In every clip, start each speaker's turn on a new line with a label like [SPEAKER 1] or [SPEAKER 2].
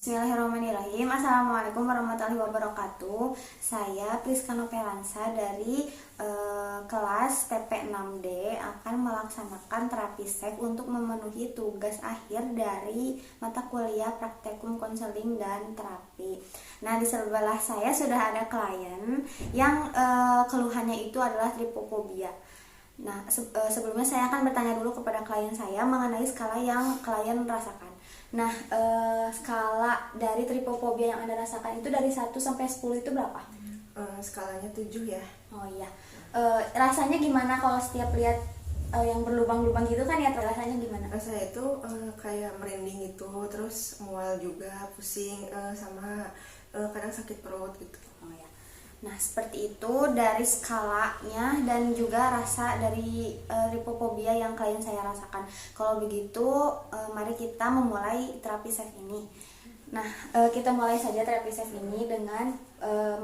[SPEAKER 1] Bismillahirrahmanirrahim. Assalamualaikum warahmatullahi wabarakatuh. Saya Priska Novelansa dari kelas TP6D akan melaksanakan terapi SEF untuk memenuhi tugas akhir dari mata kuliah praktikum konseling dan terapi. Nah, di sebelah saya sudah ada klien yang keluhannya itu adalah tripofobia. Nah, sebelumnya saya akan bertanya dulu kepada klien saya mengenai skala yang klien rasakan. Nah, skala dari tripofobia yang Anda rasakan itu dari 1 sampai 10 itu berapa?
[SPEAKER 2] Skalanya 7 ya.
[SPEAKER 1] Oh iya. Rasanya gimana kalau setiap lihat yang berlubang-lubang gitu kan ya, rasanya gimana?
[SPEAKER 2] Rasanya itu kayak merinding gitu, terus mual juga, pusing, sama kadang sakit perut gitu.
[SPEAKER 1] Oh ya. Nah, seperti itu dari skalanya dan juga rasa dari tripofobia yang klien saya rasakan. Kalau begitu, mari kita memulai terapi SEF ini. Nah, kita mulai saja terapi SEF ini dengan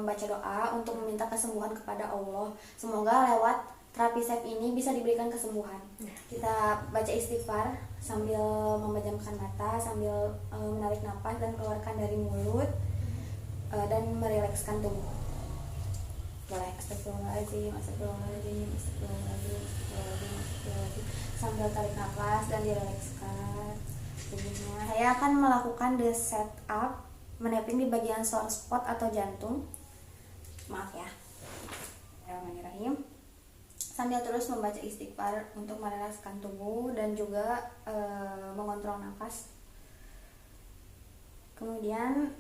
[SPEAKER 1] membaca doa untuk meminta kesembuhan kepada Allah. Semoga lewat terapi SEF ini bisa diberikan kesembuhan. Kita baca istighfar sambil memejamkan mata, sambil menarik nafas dan keluarkan dari mulut, dan merilekskan tubuh. Boleh, astagfirullahaladzim, astagfirullahaladzim, astagfirullahaladzim, astagfirullahaladzim, astagfirullahaladzim, sambil tarik nafas dan direlekskan tubuhnya. Saya akan melakukan the setup, menapping di bagian sore spot atau jantung. Maaf ya. Bismillahirrahmanirrahim. Sambil terus membaca istighfar untuk merilekskan tubuh dan juga mengontrol nafas. Kemudian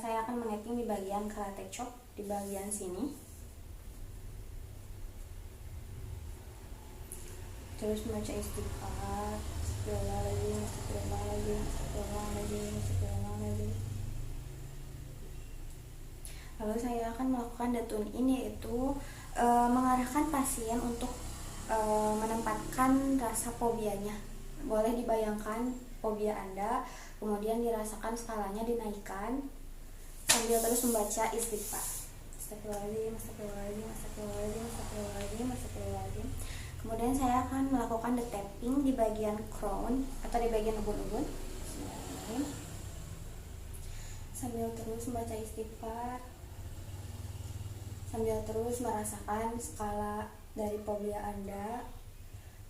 [SPEAKER 1] saya akan menapping di bagian karate chop, di bagian sini. Terus membaca istighfar, astagfirullahaladzim, astagfirullahaladzim, astagfirullahaladzim, astagfirullahaladzim. Lalu saya akan melakukan the tune in, yaitu mengarahkan pasien untuk menempatkan rasa fobianya. Boleh dibayangkan fobia Anda, kemudian dirasakan skalanya dinaikkan sambil terus membaca istighfar. Astagfirullahaladzim, astagfirullahaladzim, astagfirullahaladzim, astagfirullahaladzim, astagfirullahaladzim. Kemudian saya akan melakukan the tapping di bagian crown atau di bagian ubun-ubun. Sambil terus membaca istighfar, sambil terus merasakan skala dari fobia Anda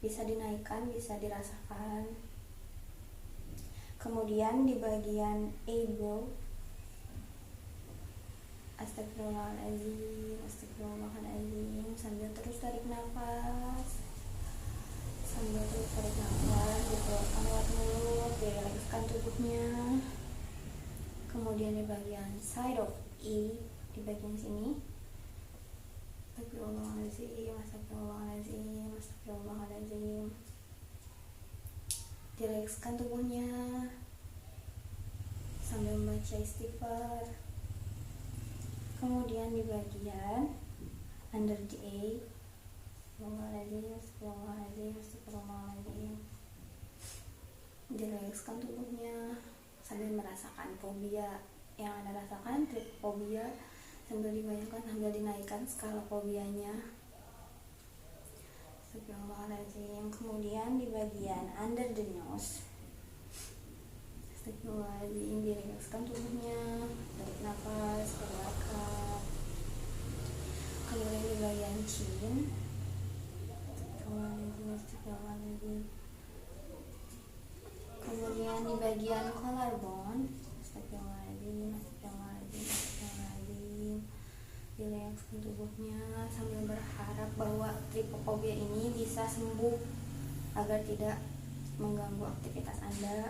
[SPEAKER 1] bisa dinaikkan, bisa dirasakan. Kemudian di bagian eyebrow, astagfirullahaladzim, astagfirullahaladzim, sambil terus tarik nafas, sambil terus tarik nafas, dikeluarkan lewat mulut, direlekskan tubuhnya. Kemudian di bagian side of E, di bagian sini, astagfirullahaladzim, astagfirullahaladzim, astagfirullahaladzim, direlekskan tubuhnya sambil membaca istighfar. Kemudian di bagian under the A, astagfirullahaladzim, astagfirullahaladzim, astagfirullahaladzim, direlekskan tubuhnya sambil merasakan fobia yang Anda rasakan, tripofobia, sambil dibayangkan, sambil dinaikkan skala fobianya. Astagfirullahaladzim. Kemudian di bagian under the nose, astagfirullahaladzim, direlekskan tubuhnya, tarik nafas, keluarkan. Kemudian di bagian chin, astagfirullahaladzim, astagfirullahaladzim. Kemudian di bagian collarbone, astagfirullahaladzim, astagfirullahaladzim, astagfirullahaladzim, direlekskan tubuhnya sambil berharap bahwa tripofobia ini bisa sembuh agar tidak mengganggu aktivitas Anda.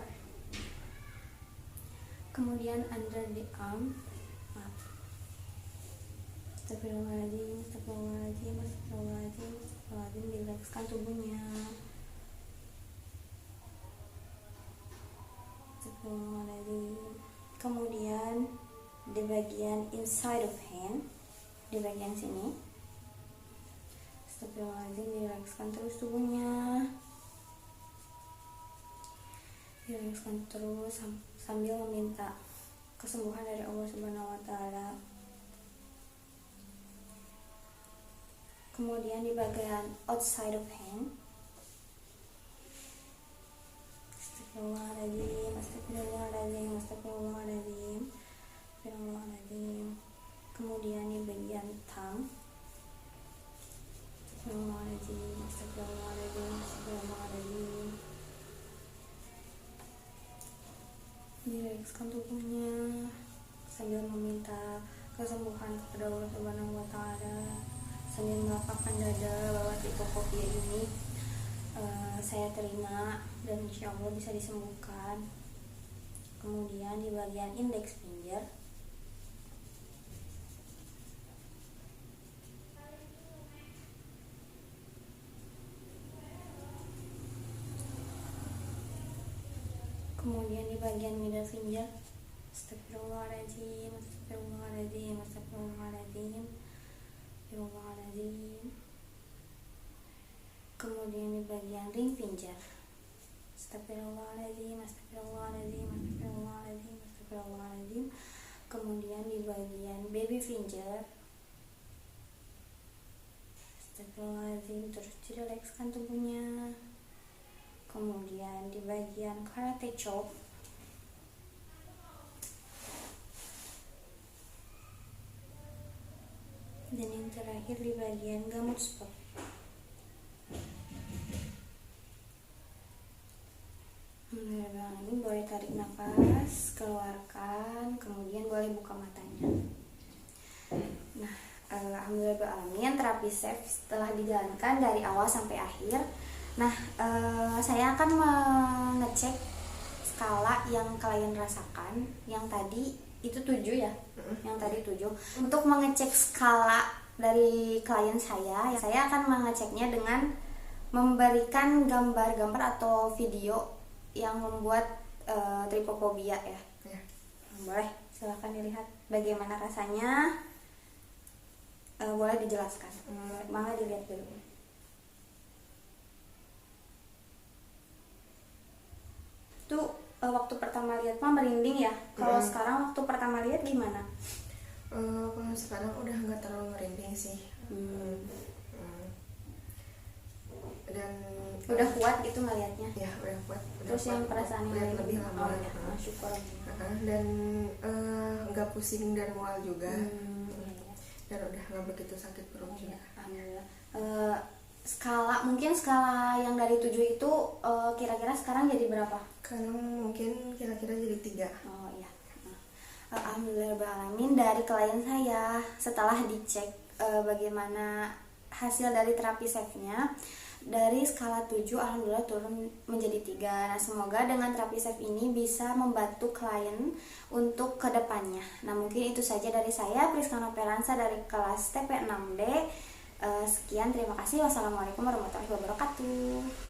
[SPEAKER 1] Kemudian under the arm, astagfirullahaladzim, astagfirullahaladzim, astagfirullahaladzim, astagfirullahaladzim, direlekskan tubuhnya. Astagfirullahaladzim. Kemudian di bagian inside of hand, di bagian sini, astagfirullahaladzim, direlekskan terus tubuhnya, direlekskan terus sambil meminta kesembuhan dari Allah Subhanahu wa Ta'ala. Kemudian di bagian outside of hand, astagfirullahaladzim, astagfirullahaladzim, astagfirullahaladzim, rilekskan tubuhnya sambil meminta kesembuhan kepada Allah Subhanahu wa Ta'ala, sambil melapangkan dada bahwa tripofobia ini saya terima dan insya Allah bisa disembuhkan. Kemudian di bagian indeks finger kemudian di bagian middle finger, astagfirullahaladzim, astagfirullahaladzim, astagfirullahaladzim, astagfirullahaladzim. Kemudian di bagian ring finger, astagfirullahaladzim, astagfirullahaladzim, astagfirullahaladzim, astagfirullahaladzim. Kemudian di bagian baby finger, astagfirullahaladzim, terus dilekskan tubuhnya. Kemudian di bagian karate chop, dan yang terakhir di bagian gamut spot. Ini boleh tarik nafas, keluarkan, kemudian boleh buka matanya. Nah, alhamdulillah terapi safe setelah dijalankan dari awal sampai akhir. Nah, saya akan mengecek skala yang kalian rasakan. Yang tadi itu 7 ya, yang tadi 7. Untuk mengecek skala dari klien saya akan mengeceknya dengan memberikan gambar-gambar atau video yang membuat tripofobia ya. Boleh, silahkan dilihat bagaimana rasanya. Boleh dijelaskan. Mangga dilihat dulu. Tuh waktu pertama lihat mah merinding ya. Kalau sekarang waktu pertama lihat gimana?
[SPEAKER 2] Kalau sekarang udah nggak terlalu merinding sih. Dan
[SPEAKER 1] udah kuat gitu ngelihatnya?
[SPEAKER 2] Ya udah kuat.
[SPEAKER 1] Terus yang perasaan yang
[SPEAKER 2] lebih lama.
[SPEAKER 1] Ya, syukur.
[SPEAKER 2] Dan nggak pusing dan mual juga.
[SPEAKER 1] Ya.
[SPEAKER 2] Dan udah nggak begitu sakit perut juga.
[SPEAKER 1] Alhamdulillah. Mungkin skala yang dari 7 itu kira-kira sekarang jadi berapa?
[SPEAKER 2] Sekarang mungkin kira-kira jadi 3.
[SPEAKER 1] Oh iya. Alhamdulillahirrahmanirrahim, dari klien saya setelah dicek bagaimana hasil dari terapi safe-nya, dari skala 7 alhamdulillah turun menjadi 3. Nah, semoga dengan terapi safe ini bisa membantu klien untuk kedepannya. Nah, mungkin itu saja dari saya, Priskana Peransa dari kelas TP 6D. Sekian, terima kasih. Wassalamualaikum warahmatullahi wabarakatuh.